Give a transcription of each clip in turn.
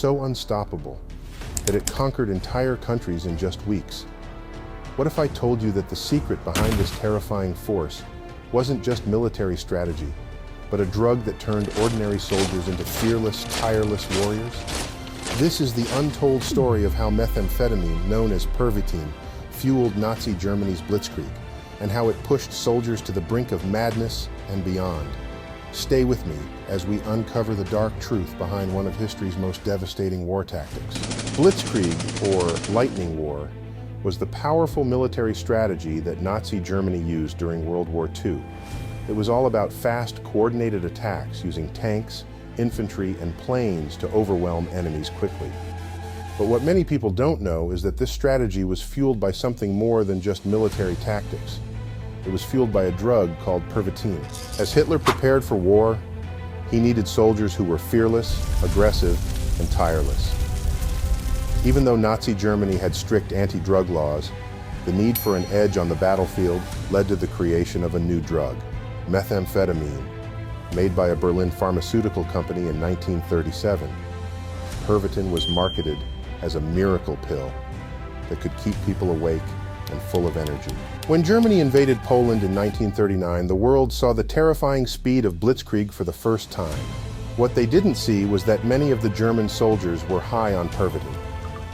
so unstoppable that it conquered entire countries in just weeks? What if I told you that the secret behind this terrifying force wasn't just military strategy, but a drug that turned ordinary soldiers into fearless, tireless warriors? This is the untold story of how methamphetamine, known as Pervitin, fueled Nazi Germany's Blitzkrieg, and how it pushed soldiers to the brink of madness and beyond. Stay with me as we uncover the dark truth behind one of history's most devastating war tactics. Blitzkrieg, or Lightning War, was the powerful military strategy that Nazi Germany used during World War II. It was all about fast, coordinated attacks using tanks, infantry, and planes to overwhelm enemies quickly. But what many people don't know is that this strategy was fueled by something more than just military tactics. It was fueled by a drug called Pervitin. As Hitler prepared for war, he needed soldiers who were fearless, aggressive, and tireless. Even though Nazi Germany had strict anti-drug laws, the need for an edge on the battlefield led to the creation of a new drug, methamphetamine, made by a Berlin pharmaceutical company in 1937. Pervitin was marketed as a miracle pill that could keep people awake and full of energy. When Germany invaded Poland in 1939, the world saw the terrifying speed of Blitzkrieg for the first time. What they didn't see was that many of the German soldiers were high on Pervitin.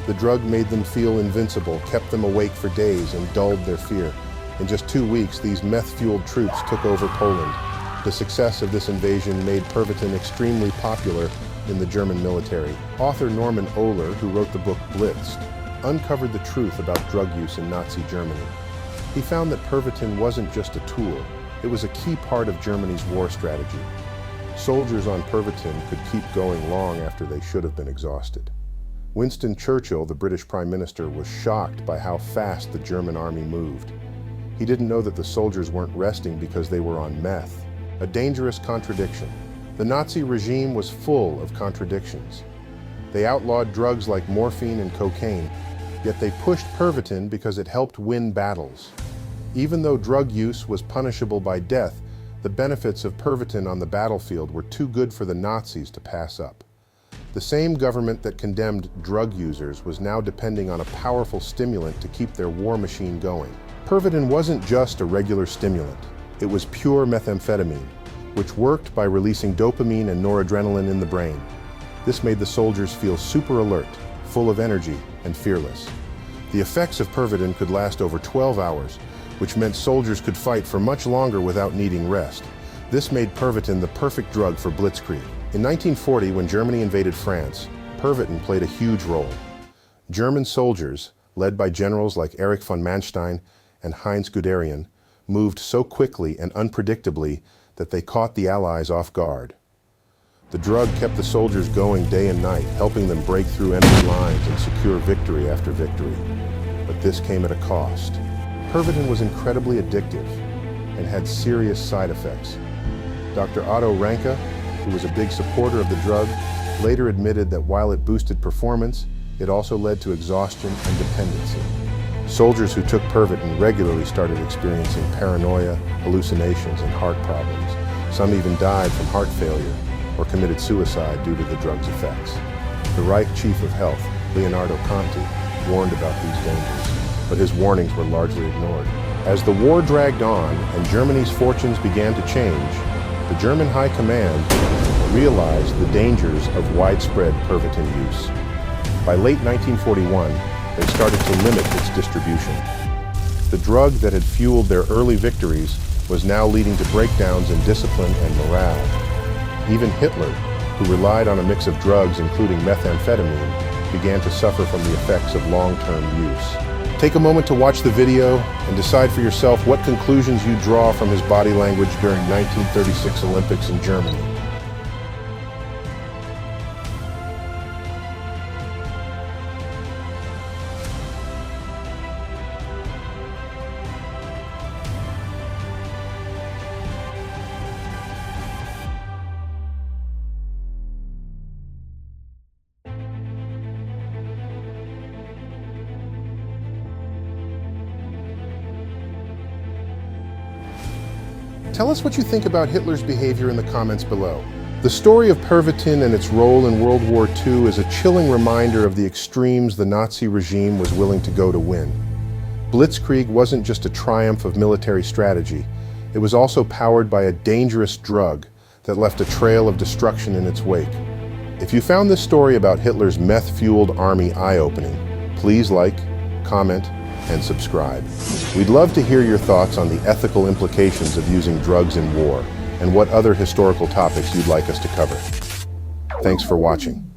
The drug made them feel invincible, kept them awake for days, and dulled their fear. In just 2 weeks, these meth-fueled troops took over Poland. The success of this invasion made Pervitin extremely popular in the German military. Author Norman Ohler, who wrote the book Blitzed, uncovered the truth about drug use in Nazi Germany. He found that Pervitin wasn't just a tool, it was a key part of Germany's war strategy. Soldiers on Pervitin could keep going long after they should have been exhausted. Winston Churchill, the British Prime Minister, was shocked by how fast the German army moved. He didn't know that the soldiers weren't resting because they were on meth, a dangerous contradiction. The Nazi regime was full of contradictions. They outlawed drugs like morphine and cocaine, yet they pushed Pervitin because it helped win battles. Even though drug use was punishable by death, the benefits of Pervitin on the battlefield were too good for the Nazis to pass up. The same government that condemned drug users was now depending on a powerful stimulant to keep their war machine going. Pervitin wasn't just a regular stimulant. It was pure methamphetamine, which worked by releasing dopamine and noradrenaline in the brain. This made the soldiers feel super alert, full of energy, and fearless. The effects of Pervitin could last over 12 hours, which meant soldiers could fight for much longer without needing rest. This made Pervitin the perfect drug for Blitzkrieg. In 1940, when Germany invaded France, Pervitin played a huge role. German soldiers, led by generals like Erich von Manstein and Heinz Guderian, moved so quickly and unpredictably that they caught the Allies off guard. The drug kept the soldiers going day and night, helping them break through enemy lines and secure victory after victory. But this came at a cost. Pervitin was incredibly addictive and had serious side effects. Dr. Otto Ranke, who was a big supporter of the drug, later admitted that while it boosted performance, it also led to exhaustion and dependency. Soldiers who took Pervitin regularly started experiencing paranoia, hallucinations, and heart problems. Some even died from heart failure or committed suicide due to the drug's effects. The Reich Chief of Health, Leonardo Conti, warned about these dangers, but his warnings were largely ignored. As the war dragged on and Germany's fortunes began to change, the German High Command realized the dangers of widespread Pervitin use. By late 1941, they started to limit its distribution. The drug that had fueled their early victories was now leading to breakdowns in discipline and morale. Even Hitler, who relied on a mix of drugs including methamphetamine, began to suffer from the effects of long-term use. Take a moment to watch the video and decide for yourself what conclusions you draw from his body language during 1936 Olympics in Germany. Tell us what you think about Hitler's behavior in the comments below. The story of Pervitin and its role in World War II is a chilling reminder of the extremes the Nazi regime was willing to go to win. Blitzkrieg wasn't just a triumph of military strategy, it was also powered by a dangerous drug that left a trail of destruction in its wake. If you found this story about Hitler's meth-fueled army eye-opening, please like, comment, and subscribe. We'd love to hear your thoughts on the ethical implications of using drugs in war and what other historical topics you'd like us to cover. Thanks for watching.